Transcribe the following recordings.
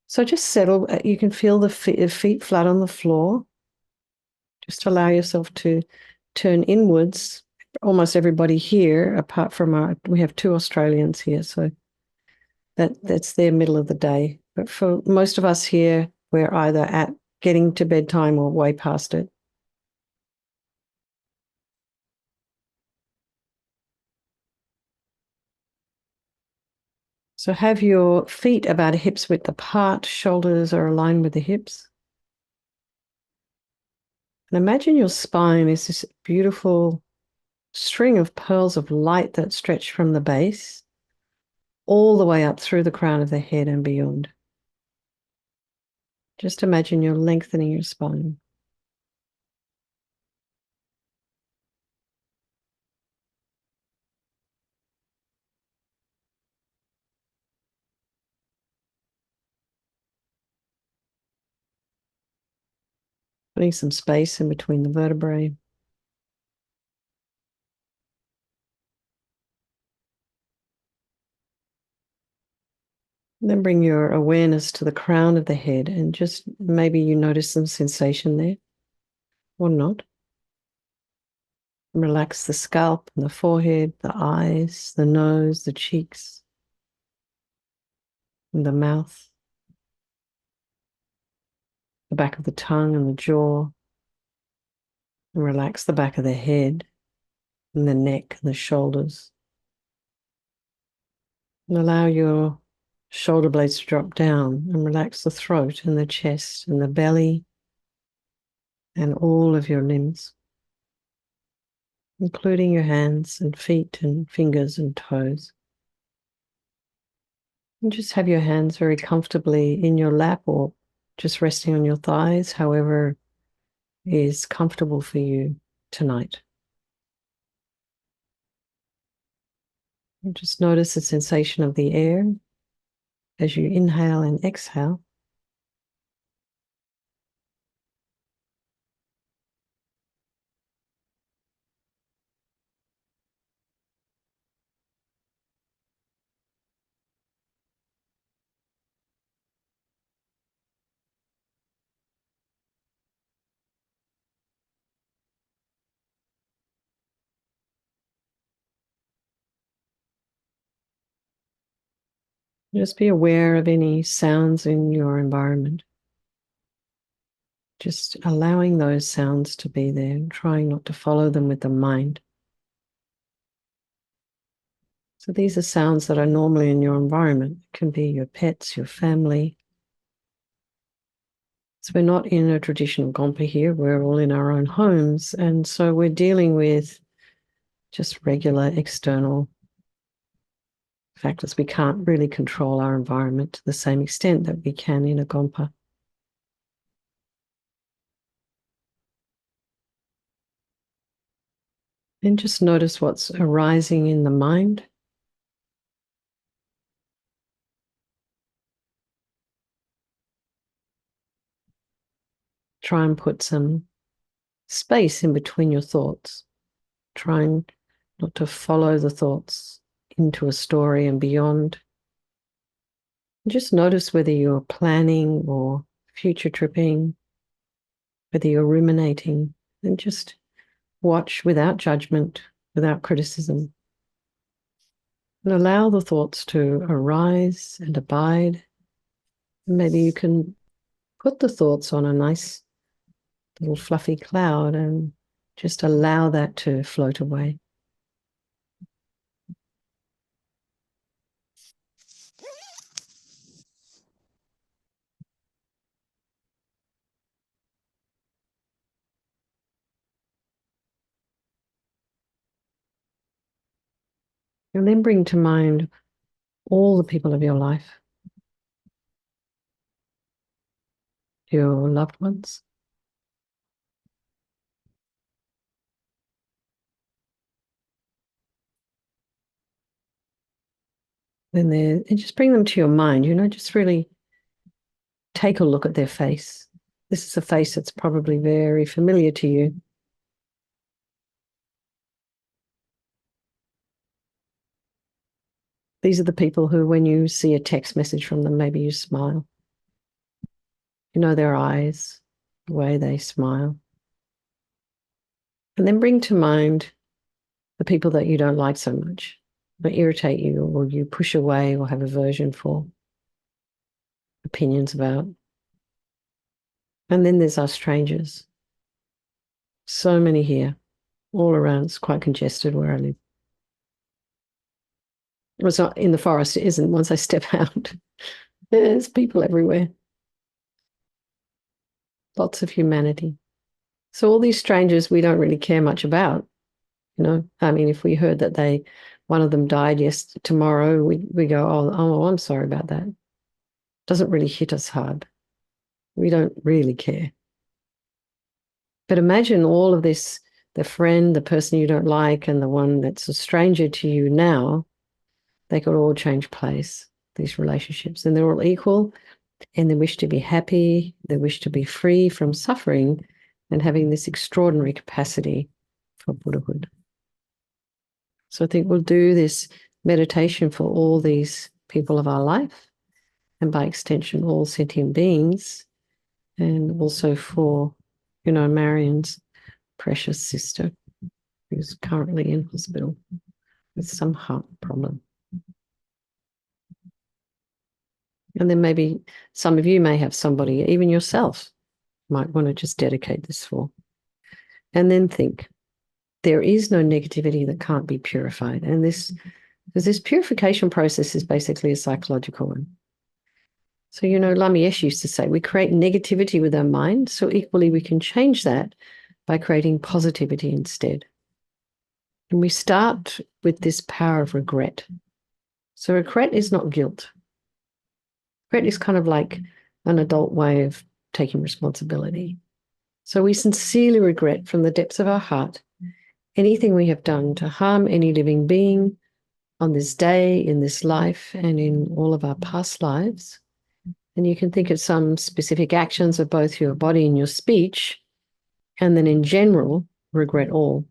So just settle. You can feel the feet flat on the floor. Just allow yourself to turn inwards. Almost everybody here, apart from we have two Australians here, so that's their middle of the day. But for most of us here, we're either at getting to bedtime or way past it. So have your feet about hips width apart, shoulders are aligned with the hips. And imagine your spine is this beautiful string of pearls of light that stretch from the base all the way up through the crown of the head and beyond. Just imagine you're lengthening your spine. Putting some space in between the vertebrae. And then bring your awareness to the crown of the head and just maybe you notice some sensation there or not. Relax the scalp and the forehead, the eyes, the nose, the cheeks, and the mouth, the back of the tongue and the jaw. And relax the back of the head and the neck and the shoulders. And allow your shoulder blades to drop down and relax the throat and the chest and the belly and all of your limbs, including your hands and feet and fingers and toes. And just have your hands very comfortably in your lap or just resting on your thighs, however is comfortable for you tonight. And just notice the sensation of the air as you inhale and exhale. Just be aware of any sounds in your environment. Just allowing those sounds to be there, trying not to follow them with the mind. So these are sounds that are normally in your environment. It can be your pets, your family. So we're not in a traditional Gompa here. We're all in our own homes. And so we're dealing with just regular external factors. We can't really control our environment to the same extent that we can in a Gompa. And just notice what's arising in the mind. Try and put some space in between your thoughts. Trying not to follow the thoughts into a story and beyond. Just notice whether you're planning or future tripping, whether you're ruminating, and just watch without judgment, without criticism. And allow the thoughts to arise and abide. Maybe you can put the thoughts on a nice little fluffy cloud and just allow that to float away. And then bring to mind all the people of your life, your loved ones. And just bring them to your mind, just really take a look at their face. This is a face that's probably very familiar to you. These are the people who, when you see a text message from them, maybe you smile. You know their eyes, the way they smile. And then bring to mind the people that you don't like so much, that irritate you, or you push away or have aversion for, opinions about. And then there's our strangers. So many here, all around. It's quite congested where I live. Well, it's not in the forest, it isn't. Once I step out, there's people everywhere. Lots of humanity. So all these strangers we don't really care much about. I mean, if we heard that one of them died tomorrow, we go, oh, I'm sorry about that. Doesn't really hit us hard. We don't really care. But imagine all of this, the friend, the person you don't like, and the one that's a stranger to you now, they could all change place, these relationships, and they're all equal, and they wish to be happy, they wish to be free from suffering, and having this extraordinary capacity for Buddhahood. So I think we'll do this meditation for all these people of our life, and by extension, all sentient beings, and also for, Marion's precious sister, who's currently in hospital with some heart problem. And then maybe some of you may have somebody, even yourself, might want to just dedicate this for. And then think, there is no negativity that can't be purified. And because this purification process is basically a psychological one. So, Lamy Yesh used to say, we create negativity with our mind, so equally we can change that by creating positivity instead. And we start with this power of regret. So regret is not guilt. Regret is kind of like an adult way of taking responsibility. So we sincerely regret from the depths of our heart anything we have done to harm any living being on this day, in this life, and in all of our past lives. And you can think of some specific actions of both your body and your speech, and then in general, regret all.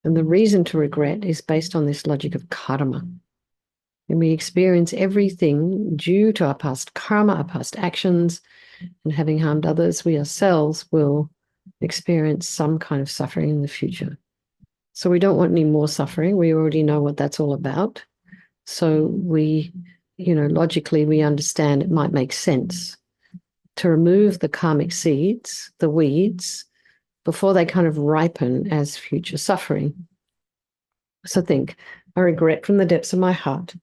And the reason to regret is based on this logic of karma. And we experience everything due to our past karma, our past actions, and having harmed others, we ourselves will experience some kind of suffering in the future. So we don't want any more suffering. We already know what that's all about. So we, logically, we understand it might make sense to remove the karmic seeds, the weeds, before they kind of ripen as future suffering. So think, I regret from the depths of my heart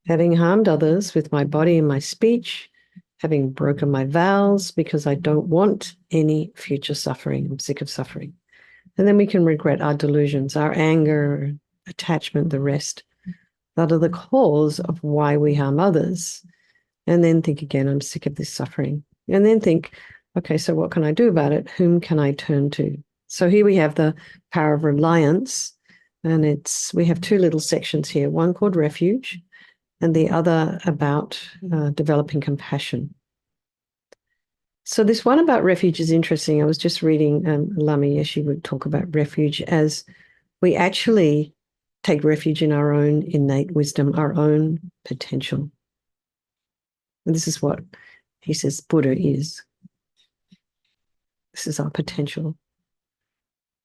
having harmed others with my body and my speech, having broken my vows because I don't want any future suffering. I'm sick of suffering. And then we can regret our delusions, our anger, attachment, the rest, that are the cause of why we harm others. And then think again, I'm sick of this suffering. And then think, okay, so what can I do about it? Whom can I turn to? So here we have the power of reliance. And we have two little sections here, one called refuge and the other about developing compassion. So this one about refuge is interesting. I was just reading Lamy Yesh would talk about refuge as we actually take refuge in our own innate wisdom, our own potential. And this is what he says Buddha is. This is our potential.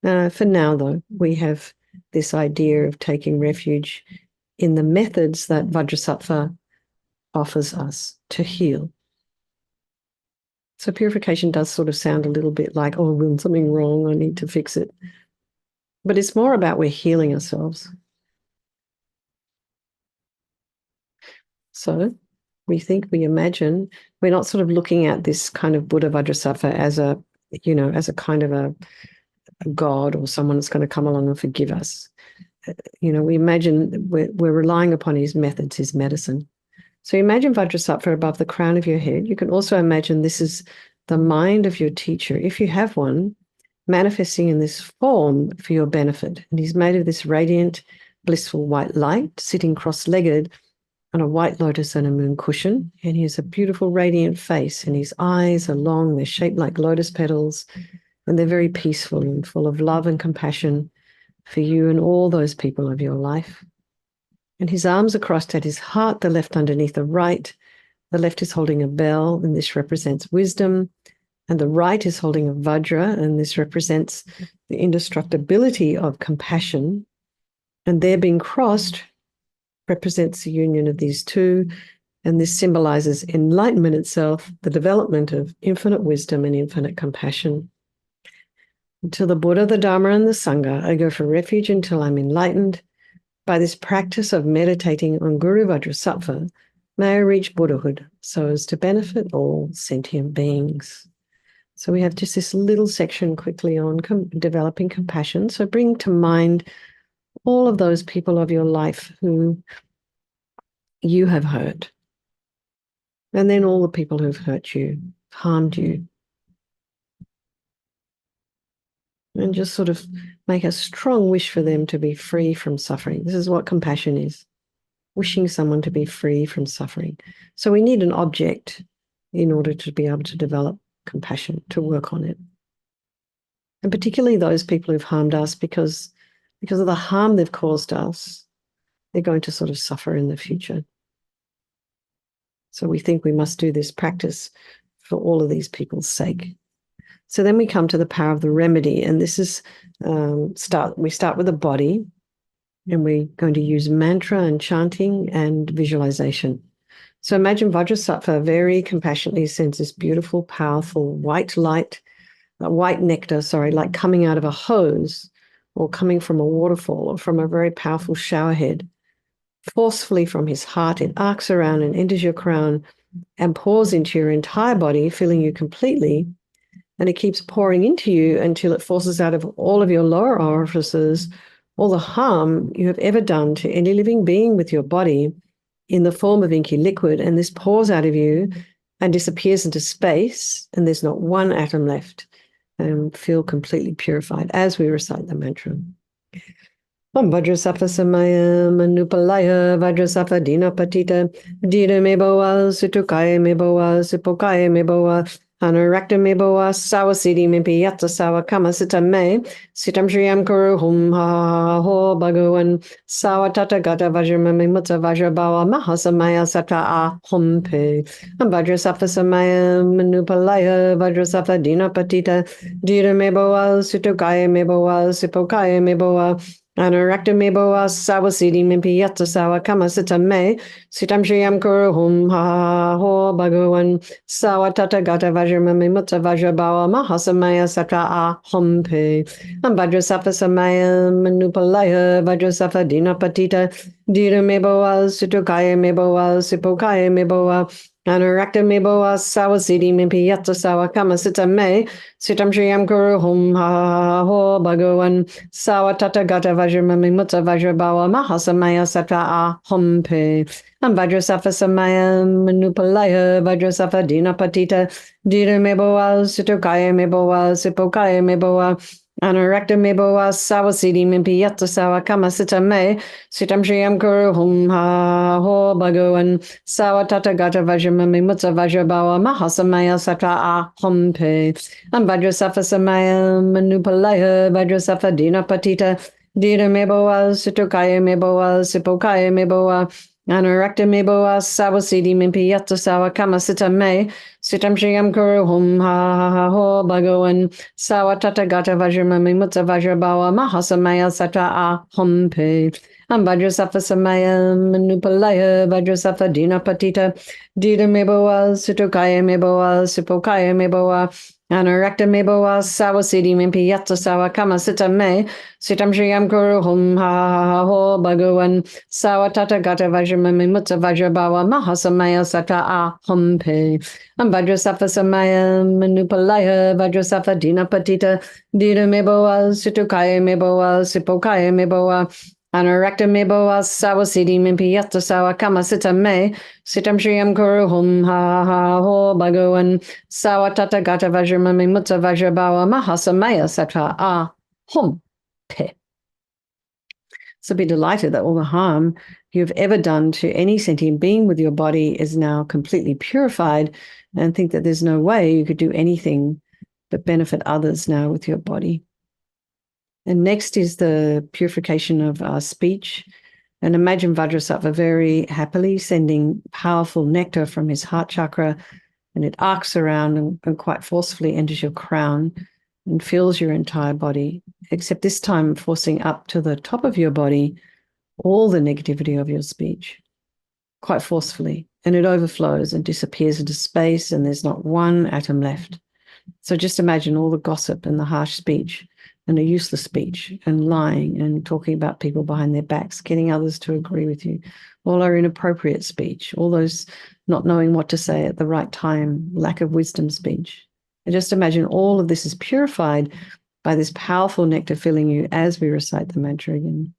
For now, though, we have this idea of taking refuge in the methods that Vajrasattva offers us to heal. So purification does sort of sound a little bit like, oh, when something wrong, I need to fix it. But it's more about we're healing ourselves. So we imagine, we're not sort of looking at this kind of Buddha Vajrasattva as a kind of a God or someone that's going to come along and forgive us. We imagine we're relying upon his methods, his medicine. So imagine Vajrasattva above the crown of your head. You can also imagine this is the mind of your teacher, if you have one, manifesting in this form for your benefit. And he's made of this radiant, blissful white light, sitting cross-legged on a white lotus and a moon cushion. And he has a beautiful, radiant face, and his eyes are long, they're shaped like lotus petals, and they're very peaceful and full of love and compassion for you and all those people of your life. And his arms are crossed at his heart, the left underneath the right. The left is holding a bell, and this represents wisdom. and the right is holding a vajra, and this represents the indestructibility of compassion. And there being crossed represents the union of these two, and this symbolizes enlightenment itself, the development of infinite wisdom and infinite compassion. To the Buddha, the Dharma, and the Sangha, I go for refuge until I'm enlightened. By this practice of meditating on Guru Vajrasattva, may I reach Buddhahood so as to benefit all sentient beings. So we have just this little section quickly on developing compassion. So bring to mind all of those people of your life who you have hurt. And then all the people who've hurt you, harmed you. And just sort of make a strong wish for them to be free from suffering. This is what compassion is, wishing someone to be free from suffering. So we need an object in order to be able to develop compassion, to work on it. And particularly those people who've harmed us because of the harm they've caused us, they're going to sort of suffer in the future. So we think we must do this practice for all of these people's sake. So then we come to the power of the remedy, and this is we start with the body, and we're going to use mantra and chanting and visualization. So imagine Vajrasattva very compassionately sends this beautiful, powerful white light, white nectar, like coming out of a hose or coming from a waterfall or from a very powerful showerhead. Forcefully from his heart, it arcs around and enters your crown and pours into your entire body, filling you completely. And it keeps pouring into you until it forces out of all of your lower orifices all the harm you have ever done to any living being with your body in the form of inky liquid. And this pours out of you and disappears into space, and there's not one atom left. And feel completely purified as we recite the mantra. Om Vajrasattva Samaya Manupalaya Vajrasattva Dina Patita Dina Meboa Sutukaya Meboa Sipokaya Meboa Anurakta Meboa Sawasidi Mimpi Yatta Sawa Kama Sita Me Sitam Shriyam Kuru Hum Ha Ho Bhagavan Sawa Tata Gata Vajramami Mutta Vajrabawa Mahasamaya Sata A Hum Pe Om Vajrasattva Samaya Manupalaya Vajrasattva Dina Patita Dina Meboa Sutukaya Meboa Sipokaya Meboa Anurakta Meboa Sawasidi Mimpi Yatta Sawa Kama Sita Me Sitam Shriyam Kuru Hum Ha Ho Bhagavan Sawa Tata Gata Vajramami Mutta Vajrabawa Mahasamaya Satra A Hum Pe Vajrasattva Samaya Manupalaya Vajrasattva Dina Patita Dina Meboa Sutukaya Meboa Sipokaya Meboa Anurakta Meboa Sawasidi Mimpi Yatta Sawa Kama Sita Me Sitam Shriyam Kuru Hum Ha Ho Bhagavan Sawa Tata Gata Vajramami Mutta Vajrabawa Mahasamaya Satra A Hum Pe Vajrasattva Samaya Manupalaya Vajrasattva Dina Patita Dina Meboa Sutukaya Meboa Sipokaya Meboa Anurakta Meboa Sawasidi Mimpi Yatta Sawa Kama Sita Me Sitam Shriyam Kuru Hum Ha Ho Bhagavan Sawa Tata Gata Vajramami Mutta Vajrabawa Mahasamaya Satra A Hum Pe Vajrasattva Samaya Manupalaya Vajrasattva Dina Patita Dina Meboa Sutukaya Meboa Sipokaya Meboa Anurakta Meboa Sawasidi Mimpi Yatta Sawa Kama Sita Me Sitam Shriyam Kuru Hum Ha Ho Bhagavan Sawa Tata Gata Vajramami Mutta Vajrabawa Mahasamaya Satra A Hum Pe Vajrasattva Samaya Manupalaya Vajrasattva Dina Patita Dina Meboa Sutukaya Meboa Sipokaya Meboa Anurakta Meboa Sawasidi Mimpi Yatta Sawa Kama Sita Me Sitam Shriyam Kuru Hum Ha Ho Bhagavan Sawa Tata Gata Vajramami Mutta Vajrabawa Mahasamaya Satra A Hum Pe Vajrasattva Samaya Manupalaya Vajrasattva Dina Patita Dina Meboa Sutukaya Meboa Sipokaya Meboa Anurakta Meboa Sawasidi Mimpi Yatta Sawa Kama Sita Me Sitam Shriyam Kuru Hum Ha Ho Bhagavan Sawa Tata Gata Vajramami Mutta Vajrabawa Mahasamaya Satra A Hum Pe. So be delighted that all the harm you've ever done to any sentient being with your body is now completely purified, and think that there's no way you could do anything but benefit others now with your body. And next is the purification of our speech. And imagine Vajrasattva very happily sending powerful nectar from his heart chakra and it arcs around and quite forcefully enters your crown and fills your entire body, except this time forcing up to the top of your body all the negativity of your speech, quite forcefully. And it overflows and disappears into space, and there's not one atom left. So just imagine all the gossip and the harsh speech and the useless speech and lying and talking about people behind their backs, getting others to agree with you, all our inappropriate speech, all those not knowing what to say at the right time, lack of wisdom speech. And just imagine all of this is purified by this powerful nectar filling you as we recite the mantra again.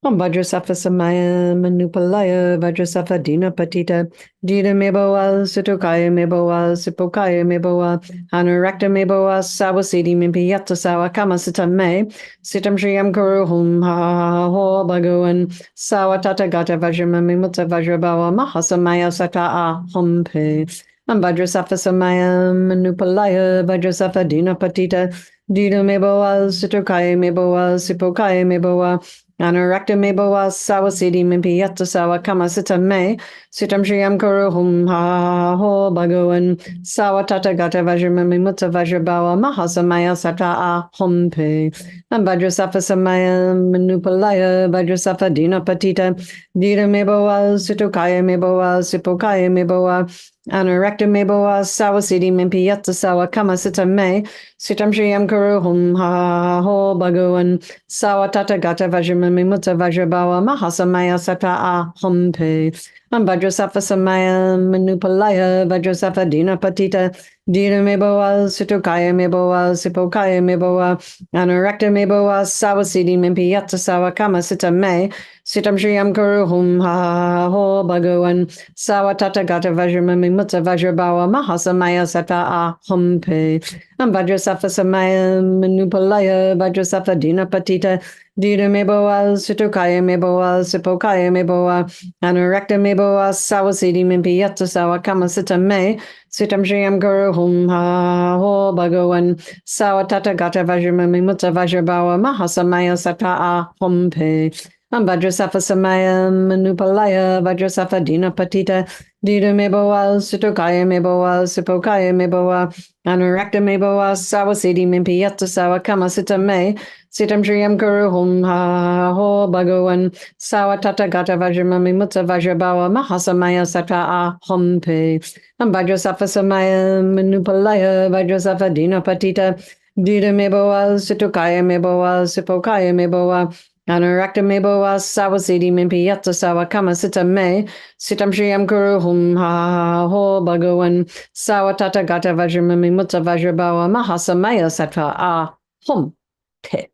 Om Vajrasattva Samaya Manupalaya Vajrasattva Dina Patita Dina Meboa Situkaya Meboa Sipokaya Meboa Anurakta Meboa Sawasidi Mimpiyata Sawa Kamasita Me Sitam Shriyam Kuru Hum Ha Ho Bhagavan Sawatata Gata Vajramami Mutta Vajrabawa Mahasamaya Sata A Humpe Om Vajrasattva Samaya Manupalaya Vajrasattva Dina Patita Dina Meboa Situkaya Meboa Sipokaya Meboa Anurakta meboa sawasidi mimpiyata sawa kamasita me sitam shriyam kuru hum ha ho bhagavan sawatata gata vajramami mutta vajrabawa mahasamaya sata a humpe and vajrasattva samaya manupalaya vajrasattva dina patita dina meboa situkaya meboa sipokaya meboa Anurakta meboa sawasidi mimpiyata sawa kamasita me sitam shriyam kuru hum ha ho bhagavan sawatata gata vajramami mutta vajrabawa mahasamaya sata a humpe and vajrasattva samaya manupalaya vajrasattva dina patita dina meboa situkaya meboa sipokaya meboa anurakta meboa sawasidi mimpiyata sawa kamasita me sitam shriyam kuru hum ha ho bhagavan sawatata gata vajramami mutta vajrabawa mahasamaya sata a humpe and vajrasattva samaya manupalaya vajrasattva dina patita dina meboa situkaya meboa sipokaya meboa anurakta meboa sawasidi mimpiyata sawa kamasita me sitam shriyam kuru hum ha ho bhagavan sawatata gata vajramami mutta vajrabawa mahasamaya sata a humpe and vajrasattva samaya manupalaya vajrasattva dina patita dina meboa situkaya meboa sipokaya meboa anurakta meboa sawasidi mimpiyata sawa kamasita me sitam shriyam kuru hum ha ho bhagavan sawatata gata vajramami mutta vajrabawa mahasamaya sata a humpe and vajrasattva samaya manupalaya vajrasattva dina patita dina meboa situkaya meboa sipokaya meboa Anurakta meboa sawasidi mimpiyata sawa kamasita me sitam shriyam kuru hum ha ho bhagavan sawatata gata vajramami mutta vajrabawa mahasamaya sata a hum te.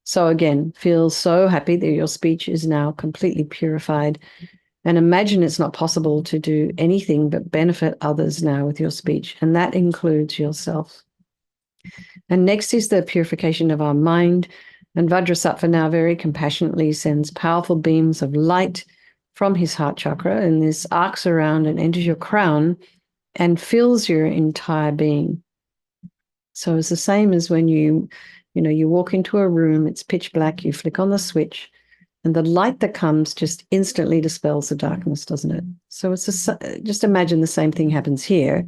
So again, feel so happy that your speech is now completely purified, and imagine it's not possible to do anything but benefit others now with your speech, and that includes yourself. And next is the purification of our mind. And Vajrasattva now very compassionately sends powerful beams of light from his heart chakra, and this arcs around and enters your crown and fills your entire being. So it's the same as when you walk into a room, it's pitch black, you flick on the switch, and the light that comes just instantly dispels the darkness, doesn't it? So just imagine the same thing happens here.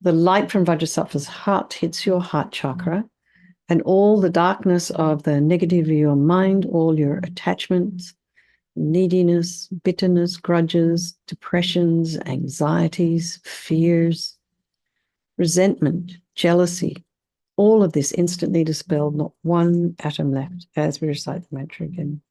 The light from Vajrasattva's heart hits your heart chakra, and all the darkness of the negative of your mind, all your attachments, neediness, bitterness, grudges, depressions, anxieties, fears, resentment, jealousy, all of this instantly dispelled, not one atom left, as we recite the mantra again.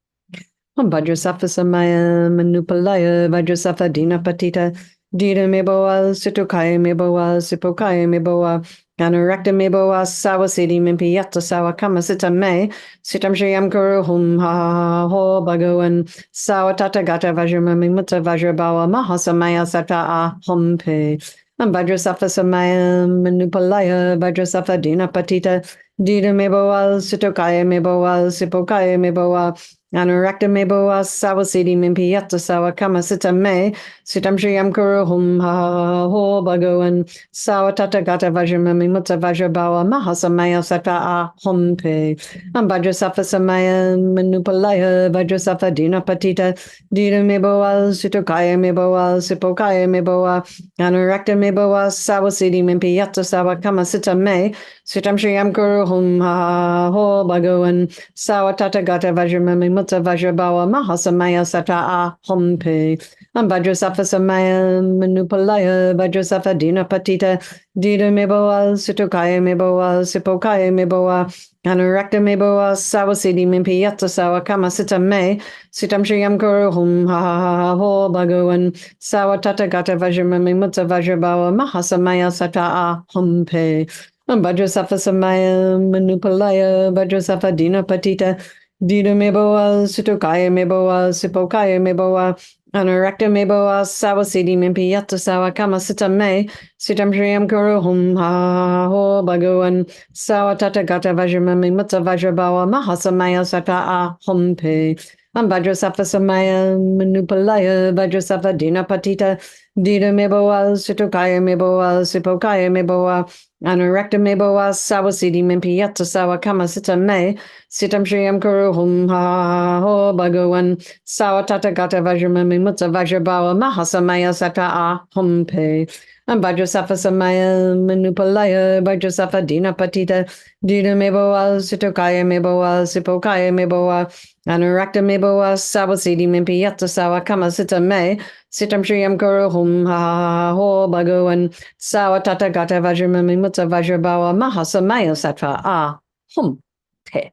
Om Vajrasattva samaya manupalaya Vajrasattva dina patita dina meboa situkaya meboa sipokaya meboa anurakta meboa sawasidi mimpiyata sawa kamasita me sitam shriyam kuru hum ha ho bhagavan sawatata gata vajramami mutta vajrabawa mahasamaya sata a humpe and Vajrasattva samaya manupalaya Vajrasattva dina patita dina meboa situkaya meboa sipokaya meboa Anurakta me boa sawa siddhi mimpi yatta sawa kama sita me sitam shriyam kuru hum ha ho bhagavan sawa tata gata vajramami mutta vajrabawa mahasamaya sata a hum pe vajrasafa samaya manupalaya vajrasafa dina patita dina me boa situkaya me boa sipokaya me boa anurakta me boa sawa siddhi mimpi yatta sawa kama sita me sitam shriyam kuru hum ha ho bhagavan sawa tata gata vajramami mutta vajrabawa mahasamaya sata a humpe. Vajrasafa samaya manupalaya vajrasafa dina patita dina meboa situkaya meboa sipokaya meboa anurakta meboa sawa siddhi mimpi yatta sawa kama sita me sitam shriyam kuru hum ha ha ha ho bhagavan sawa tata gata vajramami mutta vajrabawa mahasamaya sata a humpe. Vajrasafa samaya manupalaya vajrasafa dina patita dina meboa situkaya meboa sipokaya meboa anurakta meboa sawa siddhi mimpi yatta sawa kama sita me sitam shriyam kuru hum ha ho bhagavan sawa tata gata vajramami mutta vajrabawa mahasamaya sata a humpe vajrasafa samaya manupalaya vajrasafa dina patita dina meboa situkaya meboa sipokaya meboa anurakta meboa sawa siddhi mimpi yatta sawa kama sita me sitam shriyam kuru hum ha ho bhagavan sawa tata gata vajramami mutta vajrabawa mahasamaya sata a humpe vajrasafa samaya manupalaya vajrasafa dina patita dina meboa situkaya meboa sipokaya meboa anurakta meboa sawa siddhi mimpi yatta sawa kama sita me sitam shriyam kuru hum ha ho bhagavan sawa tata gata vajramami mutta vajrabawa mahasamaya sata a humpe.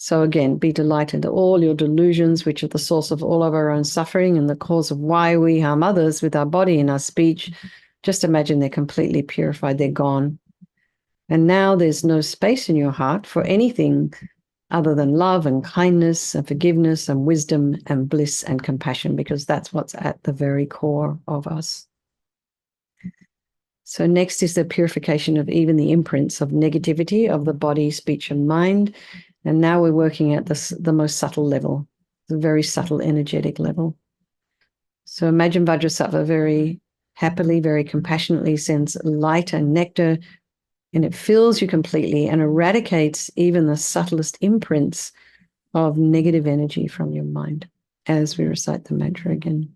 So again, be delighted that all your delusions, which are the source of all of our own suffering and the cause of why we harm others with our body and our speech, just imagine they're completely purified, they're gone. And now there's no space in your heart for anything other than love and kindness and forgiveness and wisdom and bliss and compassion, because that's what's at the very core of us. So next is the purification of even the imprints of negativity of the body, speech, and mind. And now we're working at the most subtle level, the very subtle energetic level. So imagine Vajrasattva very happily, very compassionately sends light and nectar, and it fills you completely and eradicates even the subtlest imprints of negative energy from your mind as we recite the mantra again.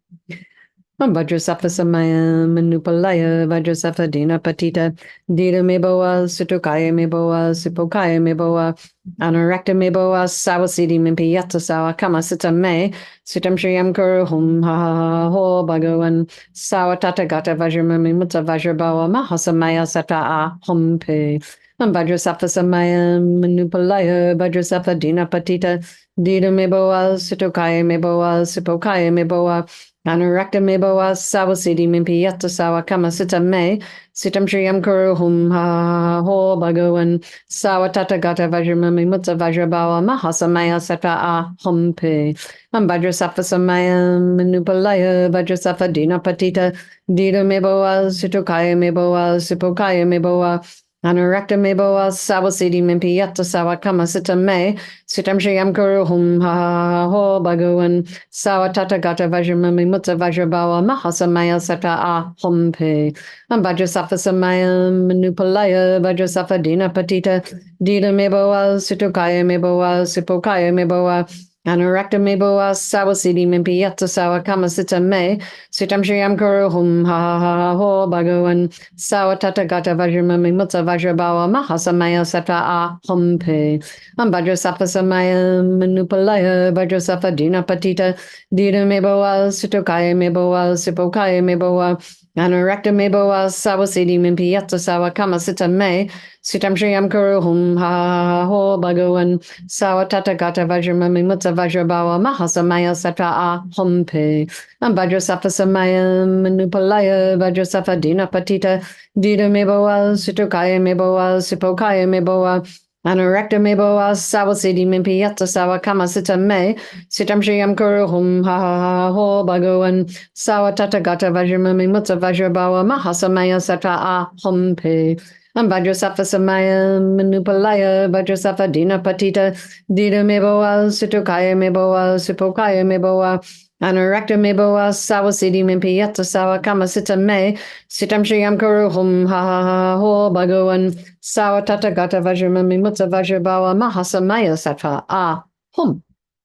Vajrasattva samaya manupalaya vajrasattva dina patita dina meboa situkaya meboa sipokaya meboa anurakta meboa sawa siddhi mimpi yatta sawa kama sita me sitam shriyam kuru hum ha ho bhagavan sawa tata gata vajramami mutta vajrabawa mahasamaya sata a humpe vajrasattva samaya manupalaya vajrasattva dina patita dina meboa situkaya meboa sipokaya meboa anurakta meboa sawa siddhi mimpi yatta sawa kama sita me sitam shriyam kuru hum ha ho bhagavan sawa tata gata vajramami mutta vajrabawa mahasamaya sata a humpe vajrasattva samaya manupalaya vajrasattva dina patita dina meboa situkaya meboa sipokaya meboa anurakta meboa sawa siddhi mimpi yatta sawa kama sita me sitam shriyam kuru hum ha ho bhagavan sawa tata gata vajramami mutta vajrabawa mahasamaya sata a humpe vajrasattva samaya manupalaya vajrasattva dina patita dina meboa situkaya meboa sipokaya meboa anurakta meboa sawa siddhi mimpi yatta sawa kama sita me sitam shriyam kuru hum ha ho bhagavan sawa tata gata vajramami mutta vajrabawa mahasamaya sata a humpe vajrasattva samaya manupalaya vajrasattva dina patita dina meboa situkaya meboa sipokaya meboa anurakta meboa sawa siddhi mimpi yatta sawa kama sita me sitam shriyam kuru hum ha ho bhagavan sawa tata gata vajramami mutta vajrabawa mahasamaya sata a humpe vajrasattva samaya manupalaya vajrasattva dina patita dina meboa situkaya meboa sipokaya meboa anurakta meboa sawa siddhi mimpi yatta sawa kama sita me sitam shriyam kuru hum ha ho bhagavan sawa tata gata vajramami mutta vajrabawa mahasamaya sata a humpe Vajrasattva Samaya Manupalaya Vajrasattva Dina Patita Dida Meboa Sitokaya Meboa Sipokaya Meboa Anurakta Meboa Sawasidi Mimpiyata Sawa Kamasita Me Sitam Shriyam Kuruhum Ha Ha Ha Ho Bhagavan Sawatata Gata Vajramami Mutsa Vajrabawa Mahasamaya Sattva Ah Hum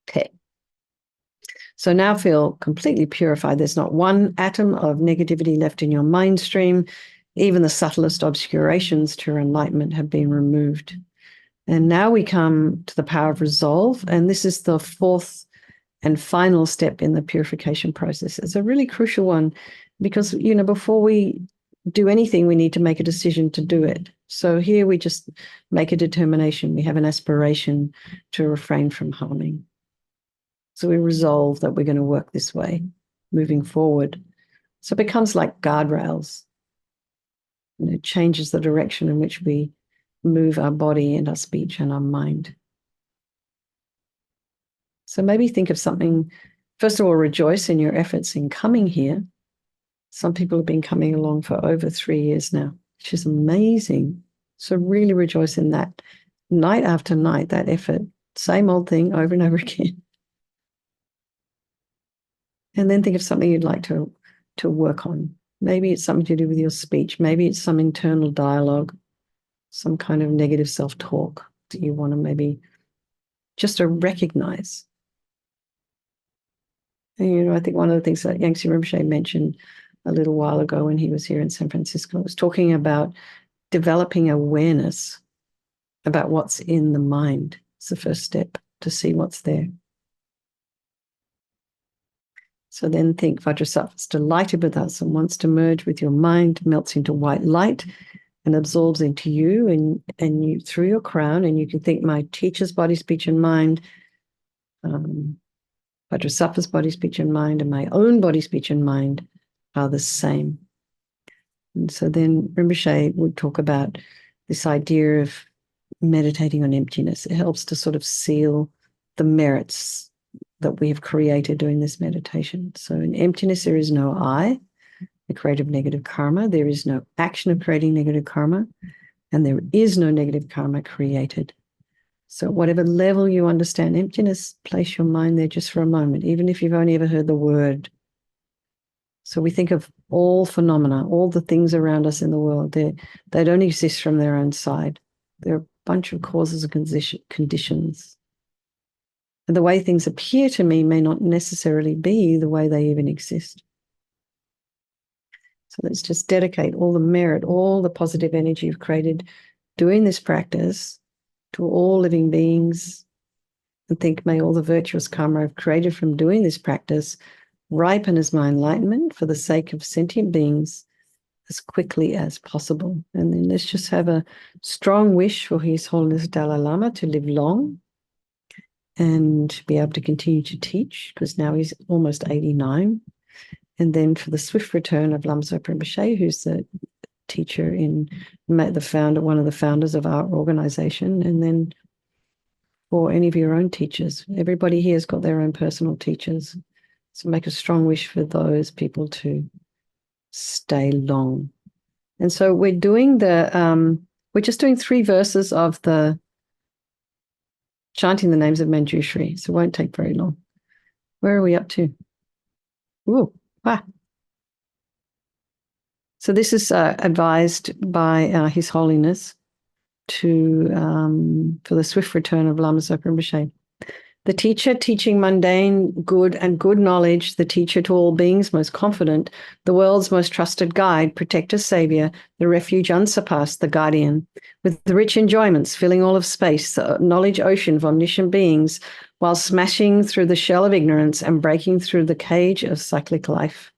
Te. So now feel completely purified. There's not one atom of negativity left in your mind stream. Even the subtlest obscurations to your enlightenment have been removed. And now we come to the power of resolve. And this is the fourth and final step in the purification process. It's a really crucial one because, before we do anything, we need to make a decision to do it. So here we just make a determination. We have an aspiration to refrain from harming. So we resolve that we're going to work this way moving forward. So it becomes like guardrails. It changes the direction in which we move our body and our speech and our mind. So maybe think of something. First of all, rejoice in your efforts in coming here. Some people have been coming along for over 3 years now, which is amazing. So really rejoice in that. Night after night, that effort, same old thing over and over again. And then think of something you'd like to work on. Maybe it's something to do with your speech. Maybe it's some internal dialogue, some kind of negative self-talk that you want to maybe just to recognize. And, I think one of the things that Yangtze Rinpoche mentioned a little while ago when he was here in San Francisco was talking about developing awareness about what's in the mind. It's the first step to see what's there. So then think Vajrasattva is delighted with us and wants to merge with your mind, melts into white light and absorbs into you and you through your crown. And you can think my teacher's body, speech, and mind, Vajrasattva's body, speech, and mind, and my own body, speech, and mind are the same. And so then Rinpoche would talk about this idea of meditating on emptiness. It helps to sort of seal the merits that we have created doing this meditation. So in emptiness, there is no I, the creative negative karma. There is no action of creating negative karma, and there is no negative karma created. So whatever level you understand emptiness, place your mind there just for a moment, even if you've only ever heard the word. So we think of all phenomena, all the things around us in the world, they don't exist from their own side. They're a bunch of causes and conditions. And the way things appear to me may not necessarily be the way they even exist. So let's just dedicate all the merit, all the positive energy you've created doing this practice to all living beings, and think, may all the virtuous karma I've created from doing this practice ripen as my enlightenment for the sake of sentient beings as quickly as possible. And then let's just have a strong wish for His Holiness Dalai Lama to live long and be able to continue to teach, because now he's almost 89. And then for the swift return of Lama Zopa Rinpoche, who's the teacher one of the founders of our organization. And then for any of your own teachers. Everybody here has got their own personal teachers. So make a strong wish for those people to stay long. And so we're doing we're just doing 3 verses of the chanting the names of Manjushri. So it won't take very long. Where are we up to? Ooh, wow. So this is advised by His Holiness for the swift return of Lama Zopa Rinpoche. The teacher teaching mundane good and good knowledge, the teacher to all beings most confident, the world's most trusted guide, protector, savior, the refuge unsurpassed, the guardian, with the rich enjoyments filling all of space, the knowledge ocean of omniscient beings, while smashing through the shell of ignorance and breaking through the cage of cyclic life.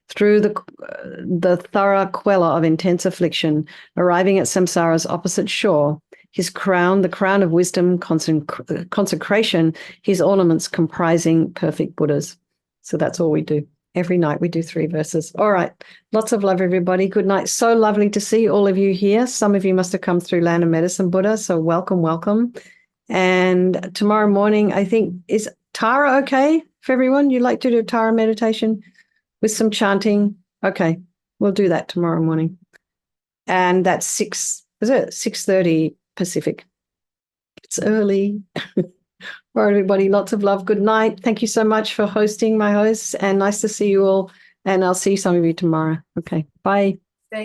Through the thorough queller of intense affliction, arriving at samsara's opposite shore, his crown, the crown of wisdom, consecration, his ornaments comprising perfect Buddhas. So that's all we do. Every night we do 3 verses. All right. Lots of love, everybody. Good night. So lovely to see all of you here. Some of you must have come through Land of Medicine Buddha. So welcome, welcome. And tomorrow morning, I think, is Tara okay for everyone? You'd like to do a Tara meditation with some chanting? Okay. We'll do that tomorrow morning. And that's 6 Is it 6:30 Pacific? It's early. All right, everybody, lots of love. Good night. Thank you so much for hosting, my hosts, and nice to see you all. And I'll see some of you tomorrow. Okay, bye.